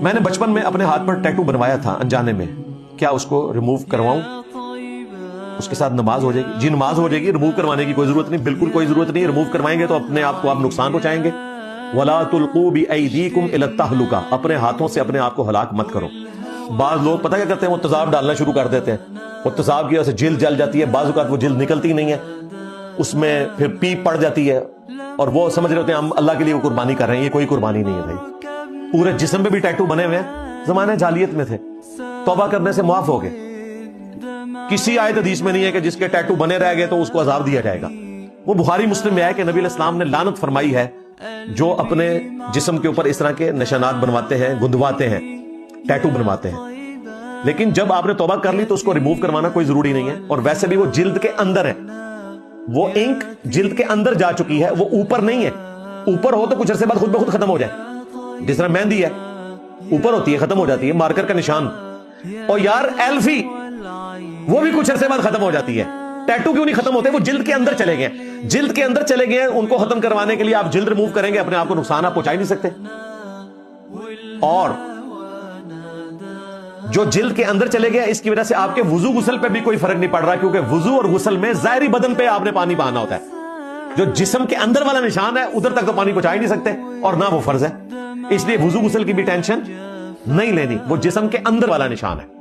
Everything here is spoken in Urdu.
میں نے بچپن میں اپنے ہاتھ پر ٹیٹو بنوایا تھا انجانے میں، کیا اس کو ریموو کرواؤں؟ اس کے ساتھ نماز ہو جائے گی؟ جی نماز ہو جائے گی، ریموو کروانے کی کوئی ضرورت نہیں، بالکل کوئی ضرورت نہیں۔ ریموو کروائیں گے تو اپنے آپ کو آپ نقصان پہنچائیں گے۔ وَلَا تُلْقُوا بِأَيْدِيكُمْ إِلَى التَّهْلُكَةِ، اپنے ہاتھوں سے اپنے آپ کو ہلاک مت کرو۔ بعض لوگ پتہ کیا کرتے ہیں، وہ تیزاب ڈالنا شروع کر دیتے ہیں، وہ تیزاب کی وجہ سے جلد جل جاتی ہے، بعض اوقات وہ جلد نکلتی نہیں ہے، اس میں پھر پیپ پڑ جاتی ہے، اور وہ سمجھ رہے ہوتے ہیں ہم اللہ کے لیے وہ قربانی کر رہے ہیں۔ یہ کوئی قربانی نہیں ہے بھائی۔ پورے جسم پہ بھی ٹیٹو بنے ہوئے ہیں، زمانے جاہلیت میں تھے، توبہ کرنے سے معاف ہو گئے۔ کسی آیت حدیث میں نہیں ہے کہ جس کے ٹیٹو بنے رہ گئے تو اس کو عذاب دیا جائے گا۔ وہ بخاری مسلم میں ہے کہ نبی علیہ السلام نے لعنت فرمائی ہے جو اپنے جسم کے اوپر اس طرح کے نشانات بنواتے ہیں، گندواتے ہیں، ٹیٹو بنواتے ہیں۔ لیکن جب آپ نے توبہ کر لی تو اس کو ریموو کروانا کوئی ضروری نہیں ہے، اور ویسے بھی وہ جلد کے اندر ہے، وہ انک جلد کے اندر جا چکی ہے، وہ اوپر نہیں ہے۔ اوپر ہو تو کچھ عرصے بعد خود بخود ختم ہو جائے، جس طرح مہندی ہے اوپر ہوتی ہے ختم ہو جاتی ہے، مارکر کا نشان۔ اور یار ایلفی وہ بھی کچھ عرصے بعد ختم ہو جاتی ہے، ٹیٹو کیوں نہیں ختم ہوتے؟ وہ جلد کے اندر چلے گئے، جلد کے اندر چلے گئے، ان کو ختم کروانے کے لیے آپ جلد ریموو کریں گے، اپنے آپ کو نقصان آپ پہنچا ہی نہیں سکتے۔ اور جو جلد کے اندر چلے گئے، اس کی وجہ سے آپ کے وضو غسل پہ بھی کوئی فرق نہیں پڑ رہا، کیونکہ وضو اور غسل میں ظاہری بدن پہ آپ نے پانی بہانا ہوتا ہے۔ جو جسم کے اندر والا نشان ہے ادھر تک تو پانی پہنچا ہی نہیں سکتے، اور نہ وہ فرض ہے، اس لیے وضو غسل کی بھی ٹینشن نہیں لینی، وہ جسم کے اندر والا نشان ہے۔